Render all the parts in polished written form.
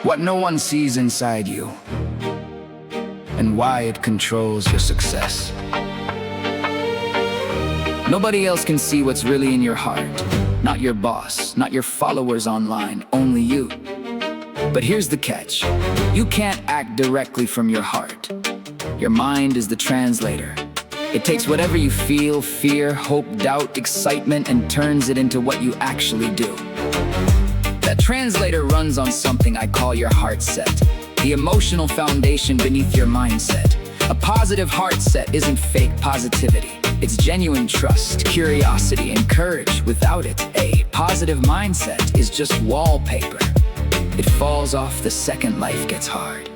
what no one sees inside you, and why it controls your success. Nobody else can see what's really in your heart. Not your boss, not your followers online, only you. But here's the catch. You can't act directly from your heart. Your mind is the translator. It takes whatever you feel, fear, hope, doubt, excitement, and turns it into what you actually do. That translator runs on something I call your heart set, the emotional foundation beneath your mindset. A positive heart set isn't fake positivity. It's genuine trust, curiosity, and courage. Without it, a positive mindset is just wallpaper. It falls off the second life gets hard.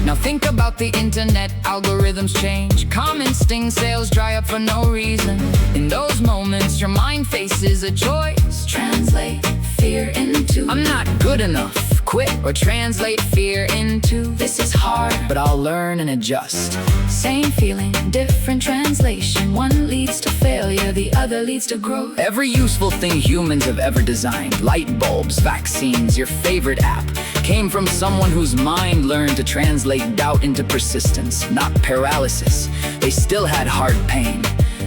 Now think about the internet, algorithms change. Comments sting, sales dry up for no reason. In those moments, your mind faces a choice. Translate fear into I'm not good enough. Quit or translate fear into this is hard, but I'll learn and adjust. Same feeling, different translation. One leads to failure, the other leads to growth. Every useful thing humans have ever designed, light bulbs, vaccines, your favorite app, came from someone whose mind learned to translate doubt into persistence, not paralysis. They still had heart pain.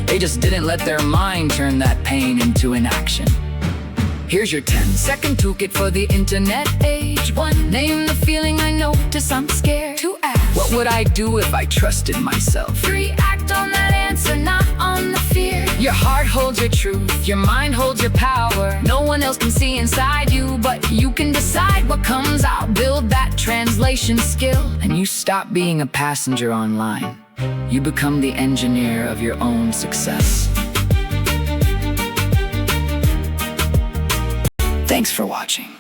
They just didn't let their mind turn that pain into inaction. Here's your 10-second toolkit for the internet age. 1. Name the feeling I notice I'm scared. 2. Ask, what would I do if I trusted myself? 3. Act on that answer, not on the fear. Your heart holds your truth, your mind holds your power. No one else can see inside you, but you can decide what comes out. Build that translation skill, and you stop being a passenger online. You become the engineer of your own success. Thanks for watching.